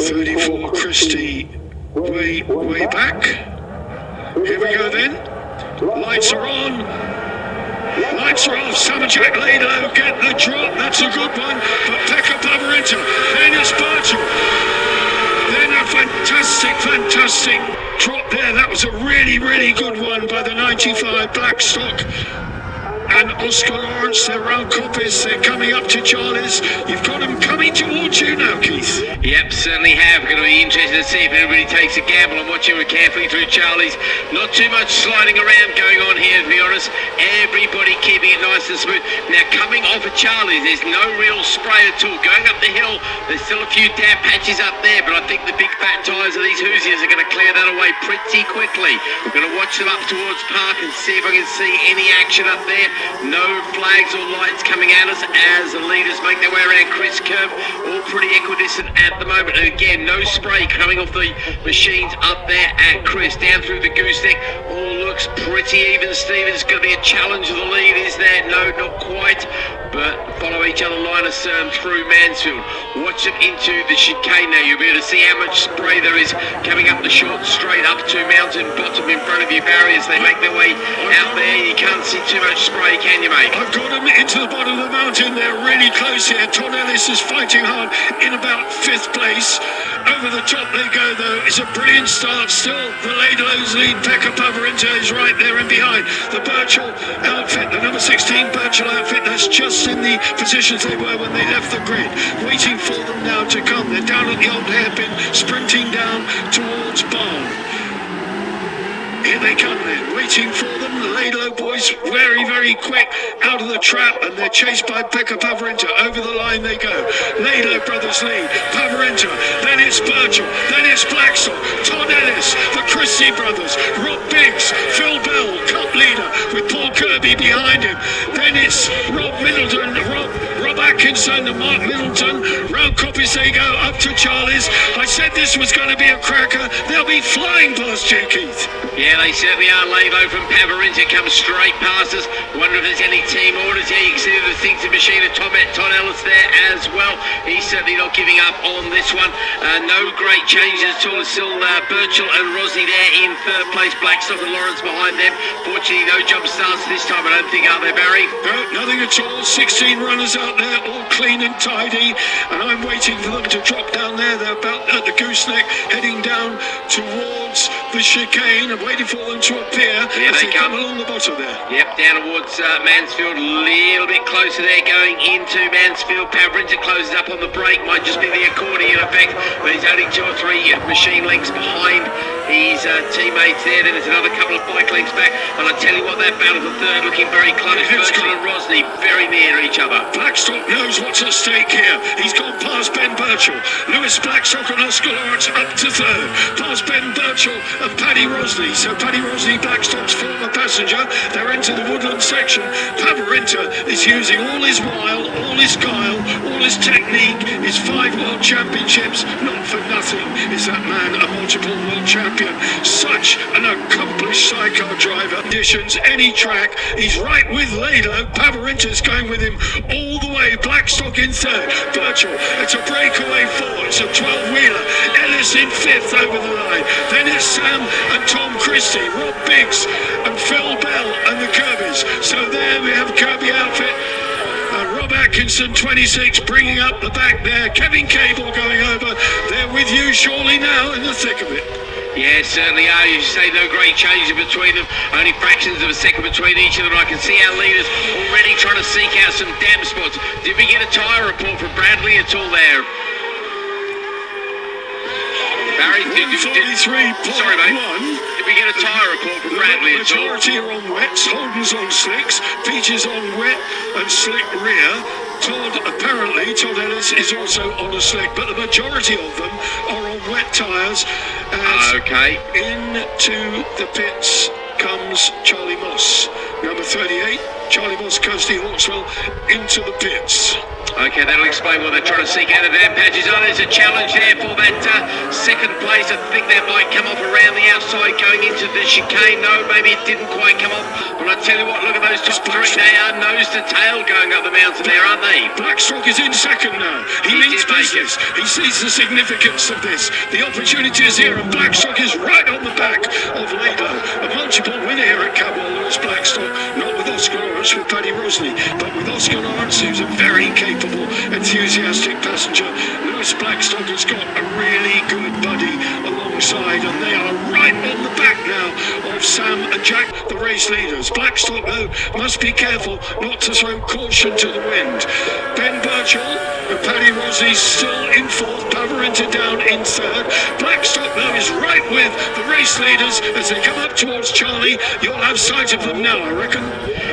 34 Christie, way back. Here we go then. Lights are on. Lights are off. Summerjack Laidlow get the drop. That's a good one. But Pekka Pavarenta. Then it's Birchall. Then a fantastic drop there. That was a really good one by the 95 Blackstock. And Oscar Lawrence, they're round copies, they're coming up to Charlie's. You've got them coming towards you now, Keith. Yep, certainly have. Going to be interested to see if everybody takes a gamble and watching it carefully through Charlie's. Not too much sliding around going on here, to be honest. Everybody keeping it nice and smooth. Now, coming off of Charlie's, there's no real spray at all. Going up the hill, there's still a few damp patches up there, but I think the big fat tyres of these Hoosiers are going to clear that away pretty quickly. We're going to watch them up towards Park and see if I can see any action up there. No flags or lights coming at us as the leaders make their way around Chris Curve, all pretty equidistant at the moment. And again, no spray coming off the machines up there at Chris. Down through the gooseneck, all looks pretty even. Stevens going to be a challenge of the lead, is there? No, not quite. But follow each other line of Serm through Mansfield. Watch them into the chicane now. You'll be able to see how much spray there is coming up the short straight up to Mountain Bottom in front of your barriers. They make their way out there. You can't see too much spray, can you, mate? I've got them into the bottom of the mountain. They're really close here. Todd Ellis is fighting hard in about 5th place. Over the top they go, though. It's a brilliant start. Still, the Laidlow's lead. Pekka Pavarenta is right there and behind. The Birchall outfit, the number 16 Birchall outfit, that's just in the positions they were when they left the grid. Waiting for them now to come. They're down at the old hairpin, sprinting down towards Barn. Here they come then, waiting for them. The Laidlow boys very quick out of the trap, and they're chased by Pekka Pavarenta. Over the line they go. Laidlow brothers lead. Pavarenta, then it's Birchall, then it's Blackstock, Todd Ellis, the Christie brothers, Rob Biggs, Phil Bell, cup leader with Paul Kirby behind him. Then it's Rob Middleton, Rob Atkinson and Mark Middleton. Round copies they go up to Charlie's. I said this was going to be a cracker. They'll be flying past you, Keith. Yeah, they certainly are. Laidlow from Pavarenta comes straight past us. Wonder if there's any team orders here. You can see the things in machine of Todd Ellis there as well. He's certainly not giving up on this one. No great changes at all. It's still Birchall and Rosny there in 3rd place. Blackstock and Lawrence behind them. Fortunately, no jump starts this time, I don't think, are there, Barry? No, nothing at all. 16 runners out there, all clean and tidy. And I'm waiting for them to drop down there. They're about at the gooseneck, heading down towards the chicane. I'm waiting for them to appear as they come along the bottom there. Yep, down towards Mansfield, a little bit closer there going into Mansfield. Pavarenta closes up on the break, might just be the accordion effect, but he's only 2 or 3 machine lengths behind his teammates there. Then there's another couple of bike lengths back, and I tell you what, that battle for 3rd looking very close. Birchall and Rosny very near each other. Blackstock knows what's at stake here. He's gone past Ben Birchall. Lewis Blackstock and Oscar Lawrence up to 3rd. Past Ben Birchall and Paddy Rosny. So Paddy Rosny, Blackstock's former passenger, they're into the woodland section. Pavarenta is using all his wile, all his guile, all his technique, his 5 world championships. Not for nothing is that man a multiple world champion. Such an accomplished sidecar driver. Conditions, any track, he's right with Laidlow. Pavarenta's going with him all the way. Blackstock in 3rd. Birchall, it's a breakaway 4. It's a 12-wheeler. Ellis in 5th over the line. Then it's Sam and Tom Christie, Rob Biggs and Phil Bell and the Kirbys. So there we have Kirby outfit. Rob Atkinson, 26, bringing up the back there. Kevin Cable going over. They're with you surely now in the thick of it. Yeah, certainly are. You say no great changes between them. Only fractions of a second between each of them. I can see our leaders already trying to seek out some damp spots. Did we get a tyre report from Bradley at all there? Barry, sorry, mate. Did we get a tyre report from Bradley at all? Majority are on wets, Holden's on slicks, Peaches on wet and slick rear. Todd Ellis is also on a slick, but the majority of them are on wet tyres. Okay. Into the pits comes Charlie Moss. number 38, Charlie Moss, Kirsty Hawkswell, into the pits. Okay, that'll explain what they're trying to seek out of Dan Patches. Oh, there's a challenge there for that second place. I think that might come off around the outside going into the chicane. No, maybe it didn't quite come off. But I tell you what, look at those top three. They are nose to tail going up the mountain there, aren't they? Blackstock is in second now. He means business. He sees the significance of this. The opportunity is here, and Blackstock is right on the back of Lado. A multiple winner here at Cadwell, Lewis Blackstock. Not with Oscar Lawrence, with Paddy Rosney, but with Oscar Lawrence, who's a very capable, enthusiastic passenger. Lewis Blackstock has got a really good buddy alongside, and they are right on the back now of Sam and Jack, the race leaders. Blackstock, though, must be careful not to throw caution to the wind. Ben Birchall and Paddy Rosney still in fourth, Pavarinta down in third. Blackstock, though, is right with the race leaders as they come up towards Charlie. You'll have sight of them now, I reckon.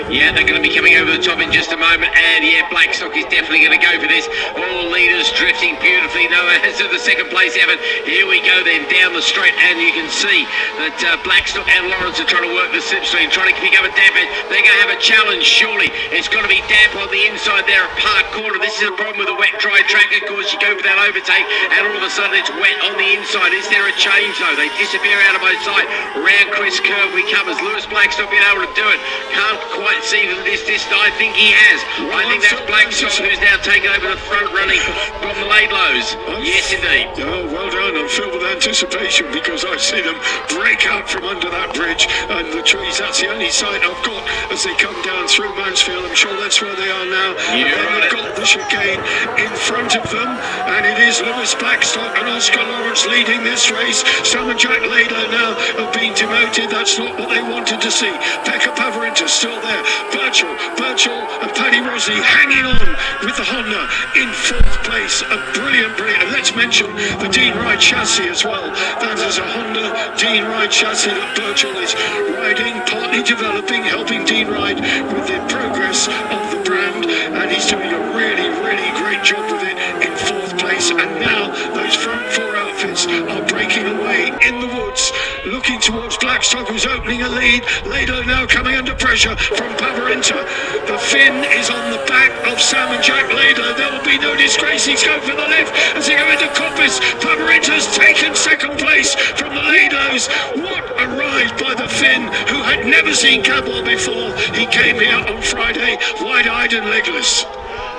Yeah, they're going to be coming over the top in just a moment, and yeah, Blackstock is definitely going to go for this. All leaders drifting beautifully. No answer to the second place effort. Here we go then down the straight, and you can see that Blackstock and Lawrence are trying to work the slipstream, trying to pick up a damp edge. They're going to have a challenge, surely. It's got to be damp on the inside there at Park Corner. This is a problem with a wet, dry track. Of course, you go for that overtake, and all of a sudden it's wet on the inside. Is there a change, though? They disappear out of my sight. Round Chris Curve we come as Lewis Blackstock being able to do it. Can't quite see from this distance. I think he has. I think that's Blackstock who's now taken over the front running from the Laidlows. Yes, indeed. Oh, well done. I'm filled with anticipation because I see them break out from under that bridge and the trees. That's the only sight I've got as they come down through Mansfield. I'm sure that's where they are now. You're and right. they've got the chicane in front of them, and it is Lewis Blackstock and Oscar Lawrence leading this race. Sam and Jack Laidlow now have been demoted. That's not what they wanted to see. Pekka Pavarinta still there. Birchall and Paddy Rosney hanging on with the Honda in fourth place. A brilliant. And let's mention the Dean Wright chassis as well. That is a Honda Dean Wright chassis that Birchall is riding, partly developing, helping Dean Wright with the progress of the brand. And he's doing a really, really great job with it in fourth place. And now those front four outfits are breaking away in the woods, looking towards Blackstock, who's opening a lead. Lado now coming under pressure from Pavarinta. The Finn is on the back of Sam and Jack Lado. There will be no disgrace. He's going for the left as they go into Coppice. Pavarinta's taken second place from the Lados. What a ride by the Finn, who had never seen Cadwell before. He came here on Friday, wide-eyed and legless.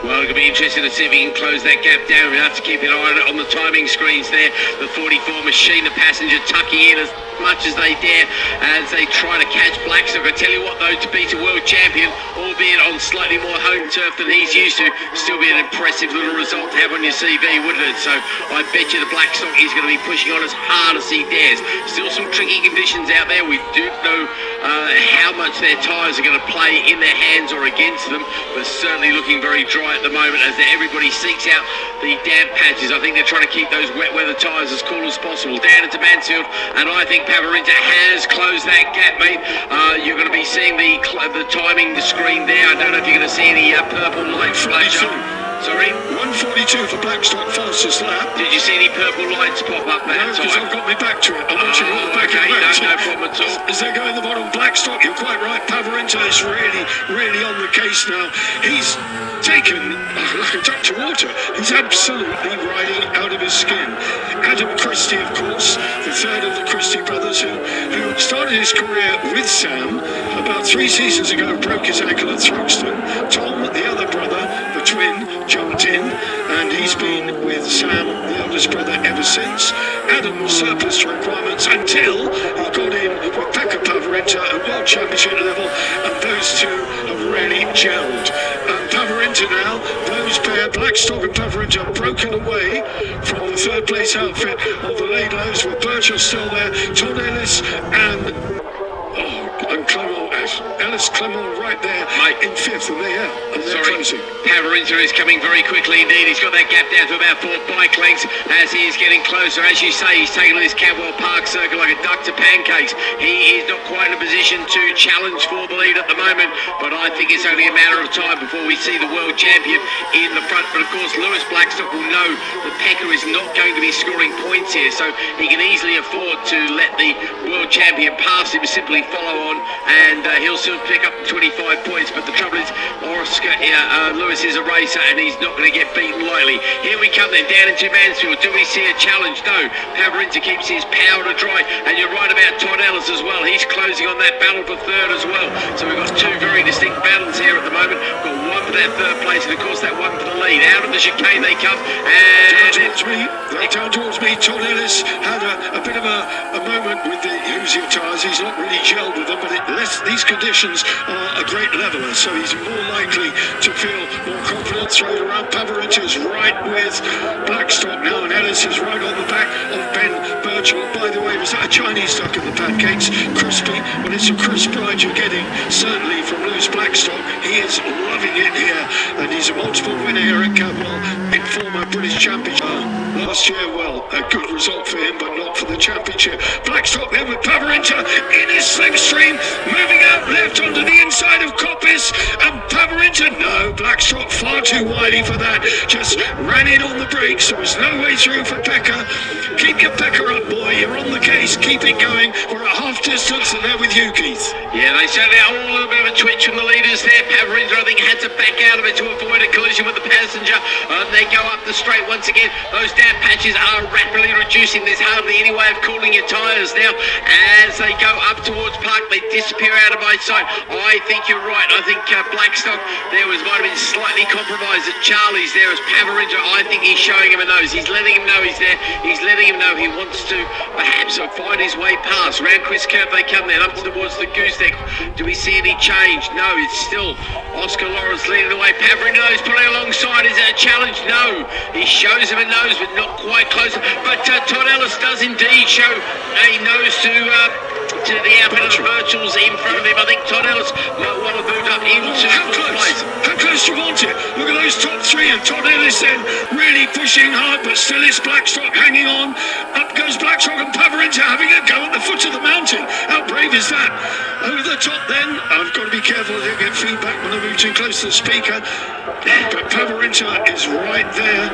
Well, it'll be interesting to see if he can close that gap down. We'll have to keep an eye on it on the timing screens there. The 44 machine, the passenger tucking in as much as they dare as they try to catch Blackstock. I tell you what, though, to beat a world champion, albeit on slightly more home turf than he's used to, still be an impressive little result to have on your CV, wouldn't it? So I bet you the Blackstock is going to be pushing on as hard as he dares. Still some tricky conditions out there. We do know how much their tyres are going to play in their hands or against them, but certainly looking very dry at the moment as everybody seeks out the damp patches. I think they're trying to keep those wet weather tyres as cool as possible. Down into Mansfield, and I think Pavarinta has closed that gap, mate. You're going to be seeing the timing screen there. I don't know if you're going to see any purple lights flash up. Sorry? 1:42 for Blackstock, fastest lap. Did you see any purple lights pop up that time? No, because I've got me back to it. I'm watching all the back no problem at all. As they go in the bottom, Blackstock, you're quite right. Pavarinta is really, really on the case now. He's taken like a duck to water. He's absolutely riding out of his skin. Adam Christie, of course, the third of the Christie brothers, who started his career with Sam about 3 seasons ago, broke his ankle at Thruxton. Tom, the other brother, the twin, jumped in, and he's been with Sam, the eldest brother, ever since. Adam surplus requirements until he got in with Pekka Pavarinta at World Championship level, and those two have really gelled. And Pavarinta now, those pair, Blackstock and Pavarinta, broken away from the third place outfit of the Laidlows, with Birchall still there, Todd Ellis and Clement right there, mate, in fifth, and they're closing. Pavarinta is coming very quickly indeed. He's got that gap down to about 4 bike lengths as he is getting closer. As you say, he's taking this Cadwell Park circle like a duck to pancakes. He is not quite in a position to challenge for the lead at the moment, but I think it's only a matter of time before we see the world champion in the front. But of course, Lewis Blackstock will know that Pekka is not going to be scoring points here, so he can easily afford to let the world champion pass him, simply follow on, and he'll still to pick up 25 points, but the trouble is, Lewis is a racer and he's not going to get beaten lightly. Here we come then, down into Mansfield. Do we see a challenge? No. Pavarinta keeps his powder dry, and you're right about Todd Ellis as well. He's closing on that battle for third as well. So we've got two very distinct battles here at the moment. We've got one for that third place, and of course that one for the lead. Out of the chicane they come, and down towards me. Todd Ellis had a bit of a moment with the Hoosier tyres. He's not really gelled with them, but these conditions are a great leveller, so he's more likely to feel more confident. Throw it around. Pavarinta's right with Blackstock now, and Ellis is right on the back of Ben Birchall. By the way, was that a Chinese duck in the pancakes? Crispy. Well, it's a crisp ride you're getting, certainly from Lewis Blackstock. He is loving it here, and he's a multiple winner here at Cadwell in former British Championship. Last year, well, a good result for him, but not for the championship. Blackstock then with Pavarinta in his slipstream, moving out left onto the inside of Coppice, and Pavarinta, no, Blackstock far too wily for that, just ran in on the brakes. There was no way through for Pekka. Keep your Pekka up, boy, you're on the case, keep it going. We're at half distance and they're with you, Keith. Yeah, they certainly are all a little bit of a twitch from the leaders there. Pavarinta, I think, had to back out of it to avoid a collision with the passenger. They go up the straight once again. Those damp patches are rapidly reducing. There's hardly any way of cooling your tyres now. As they go up towards Park, they disappear out of my sight. I think you're right. I think Blackstock there might have been slightly compromised at Charlie's there as Pavarinta. I think he's showing him a nose. He's letting him know he's there. He's letting him know he wants to perhaps find his way past. Round Chris Curve they come then up towards the gooseneck. Do we see any change? No, it's still Oscar Lawrence leading the way. Pavarinta is pulling alongside. Is that a challenge? No. He shows him a nose, but not quite close. But Todd Ellis does indeed show a nose to the outfit of the Virtuals in front of him. I think Todd Ellis might want to move up into fourth place. How close do you want it? Look at those top three, and Todd Ellis then really pushing hard, but still it's Blackstock hanging on. Up goes Blackstock and Pavarinta having a go at the foot of the mountain. How brave is that? Over the top then, I've got to be careful I don't get feedback when I move too close to the speaker. But Pavarinta is right there.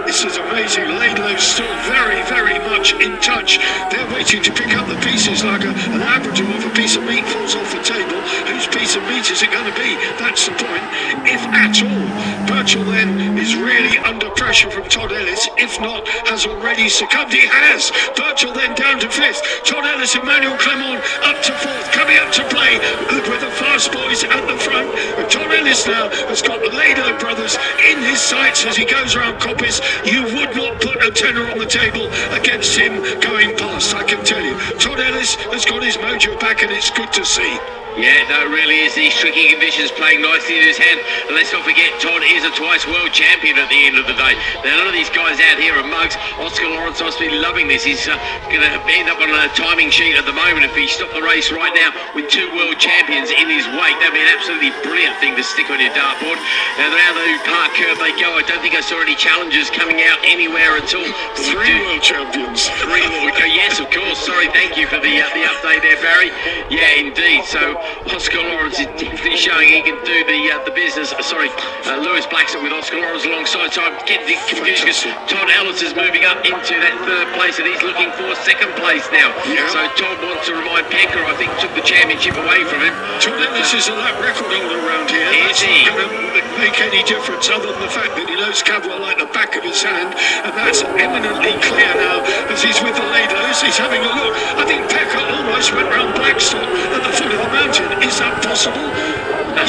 This is amazing. Laidlow's still very, very much in touch. They're waiting to pick up the pieces like a Labrador if a piece of meat falls off the table. Whose piece of meat is it going to be? That's the point, if at all. Birchall then is really under pressure from Todd Ellis. If not, has already succumbed. He has. Birchall then down to fifth. Todd Ellis, Emmanuel Clement up to fourth. Coming up to play with the fast boys at the front. And Todd Ellis now has got the Laidlow brothers in his sights as he goes around Coppice. You would not put a tenner on the table against him going past, I can tell you. Todd Ellis has got his mojo back, and it's good to see. Yeah, no, it really is. These tricky conditions playing nicely in his hand. And let's not forget, Todd is a twice world champion at the end of the day. Now, none of these guys out here are mugs. Oscar Lawrence must be loving this. He's going to end up on a timing sheet at the moment if he stopped the race right now with two world champions in his wake. That'd be an absolutely brilliant thing to stick on your dartboard. Now, around the park curve they go. I don't think I saw any challenges coming out anywhere at all. Three world champions. Three world. Yes, of course. Sorry, thank you for the update there, Barry. Yeah, indeed. So Oscar Lawrence is definitely showing he can do the business. Lewis Blackstock with Oscar Lawrence alongside. So I'm getting confused because Todd Ellis is moving up into that third place and he's looking for second place now. Yeah. So Todd wants to remind Pekka, I think, took the championship away from him. Todd Ellis is a lap record holder around here. Is he? Not going to make any difference other than the fact that he knows Cadwell like the back of his hand, and that's eminently clear now as he's with the Laidlows. He's having a look. I think Pekka almost went round Blackstock at the foot of the mountain. Is that possible?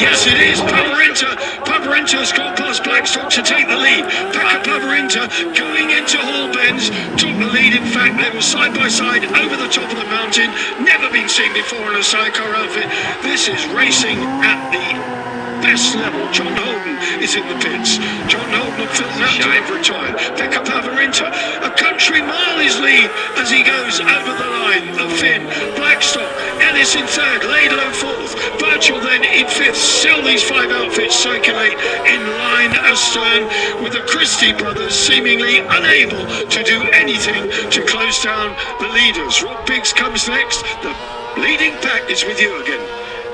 Yes, it is. Pavarinta's gone past Blackstock to take the lead. Pekka Pavarinta going into Hall Bends took the lead. In fact, they were side by side over the top of the mountain. Never been seen before in a sidecar outfit. This is racing at the best level. John Holden is in the pits. John Holden will fill that to have retired. Pekka Pavarinta, a country mile his lead as he goes over the line. The Finn, Blackstock, Ellis in third, Laidlow fourth, Birchall then in fifth. Still these five outfits circulate in line astern with the Christie brothers seemingly unable to do anything to close down the leaders. Rob Biggs comes next. The leading pack is with you again.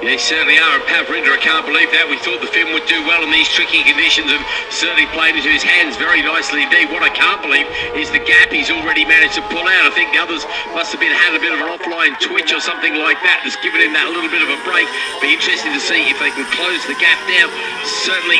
They certainly are. And Pavrinda, I can't believe that. We thought the Finn would do well in these tricky conditions and certainly played into his hands very nicely indeed. What I can't believe is the gap he's already managed to pull out. I think the others must have had a bit of an offline twitch or something like that that's given him that little bit of a break. Be interesting to see if they can close the gap down. Certainly,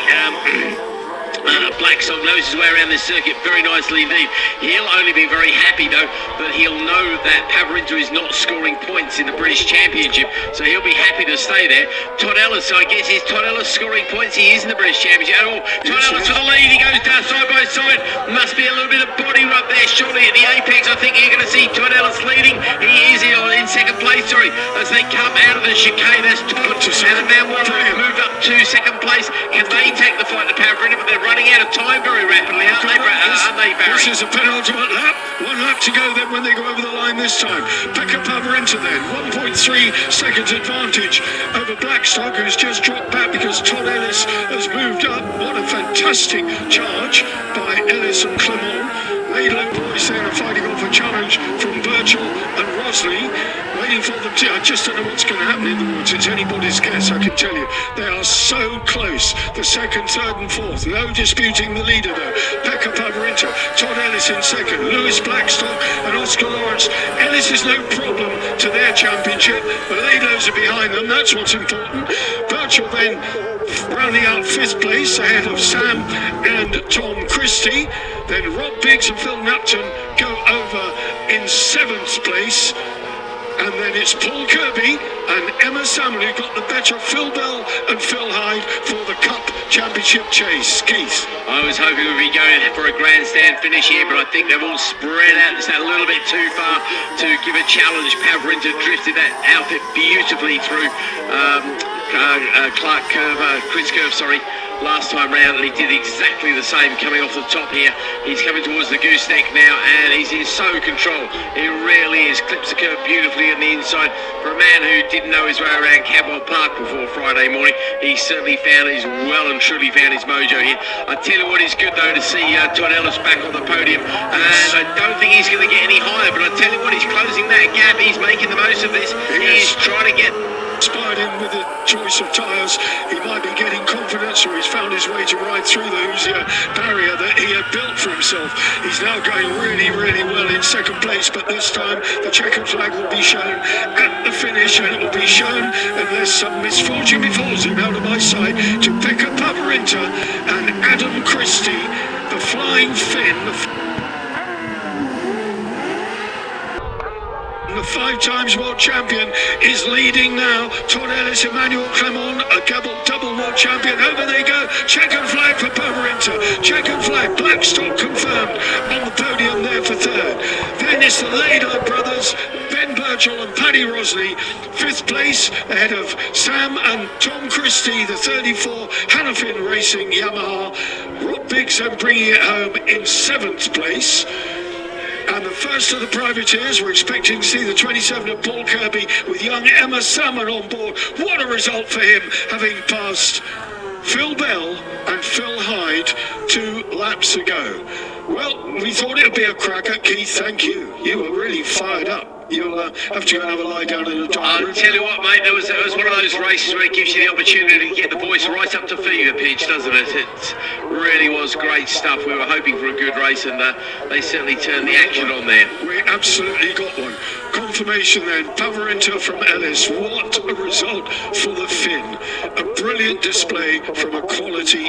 Blackstock knows his way around this circuit very nicely indeed. He'll only be very happy though that he'll know that Pavrinda is not scoring points in the British Championship, so he'll be happy to stay there. Todd Ellis, I guess, is Todd Ellis scoring points? He is in the British Championship. Oh, Todd Ellis for the lead. He goes down side by side. Must be a little bit of body rub there surely at the apex. I think you're going to see Todd Ellis leading. He is in second place, sorry, as they come out of the chicane. That's Todd and the man moved up to second place. Can they take the fight to Pavrinda? But they're running out of time very rapidly, aren't they, Barry? This is a penultimate lap. One lap to go then when they go over the line this time. Pekka Pavrinta then, 1.3 seconds advantage over Blackstock, who's just dropped back because Todd Ellis has moved up. What a fantastic charge by Ellis and Clement. Laidlow boys there are fighting off a challenge from Birchall and Rosley, waiting for them to... I just don't know what's going to happen in the woods. It's anybody's guess, I can tell you. They are so close. The second, third and fourth. No disputing the leader though. Pekka Pavrinta, Todd Ellis in second, Lewis Blackstock and Oscar Lawrence. Ellis is no problem to their championship. The Laidlows are behind them. That's what's important. Birchall then rounding out fifth place ahead of Sam and Tom Christie. Then Rob Biggs and Phil Napton go over in seventh place. And then it's Paul Kirby and Emma Salmon who got the better of Phil Bell and Phil Hyde for the Cup Championship chase. Keith? I was hoping we'd be going for a grandstand finish here, but I think they've all spread out just a little bit too far to give a challenge. Pavrinta drifted that outfit beautifully through Chris Curve, last time round, and he did exactly the same coming off the top here. He's coming towards the gooseneck now, and he's in so control. He really is. Clips the curve beautifully on the inside. For a man who didn't know his way around Cadwell Park before Friday morning, he certainly well and truly found his mojo here. I tell you what is good though to see Todd Ellis back on the podium, and I don't think he's going to get any higher, but I tell you what, he's closing that gap. He's making the most of this. He is trying to get... Inspired him with the choice of tyres. He might be getting confidence, or he's found his way to ride through the Hoosier barrier that he had built for himself. He's now going really, really well in second place, but this time the checkered flag will be shown at the finish, and it will be shown, unless some misfortune befalls him, out of my sight, to Pekka Pavrinta and Adam Christie, the Flying Finn, the five-times world champion is leading now. Todd Ellis, Emmanuel Clement, a double world champion. Over they go. Checkered flag for Pavrinta. Checkered flag. Blackstock confirmed on the podium there for third. Then it's the Laidlow brothers, Ben Birchall and Paddy Rosley. Fifth place ahead of Sam and Tom Christie, the 34 Hannafin Racing Yamaha. Rob Biggs bringing it home in seventh place. And the first of the privateers, we're expecting to see the 27 of Paul Kirby with young Emma Salmon on board. What a result for him, having passed Phil Bell and Phil Hyde 2 laps ago. Well, we thought it would be a cracker. Keith, thank you. You were really fired up. You'll have to go and have a lie down in the dark room. I'll tell you what, mate, it was one of those races where it gives you the opportunity to get the voice right up to fever pitch, doesn't it? It really was great stuff. We were hoping for a good race, and they certainly turned the action on there. We absolutely got one. Confirmation then, Pavrinta from Ellis. What a result for the Finn. A brilliant display from a quality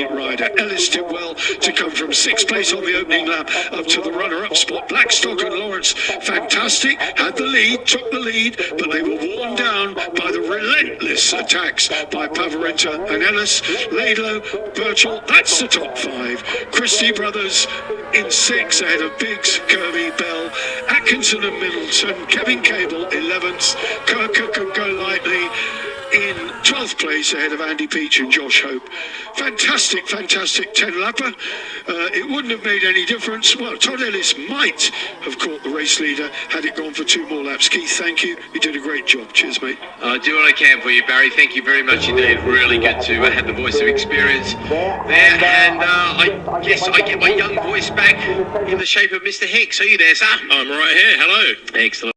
rider. Ellis did well to come from sixth place on the opening lap up to the runner-up spot. Blackstock and Lawrence, fantastic. Had the lead, took the lead, but they were worn down by the relentless attacks by Pavrinta and Ellis. Laidlow, Birchall, that's the top five. Christie brothers in six ahead of Biggs, Kirby, Bell, Atkinson and Middleton, Kevin Cable 11th, Kirker could go lightly in 12th place ahead of Andy Peach and Josh Hope. Fantastic 10-lapper. It wouldn't have made any difference. Well, Todd Ellis might have caught the race leader had it gone for 2 more laps. Keith, thank you. You did a great job. Cheers, mate. I'll do what I can for you, Barry. Thank you very much indeed. Really good to have the voice of experience there. And I guess I get my young voice back in the shape of Mr. Hicks. Are you there, sir? I'm right here. Hello. Excellent.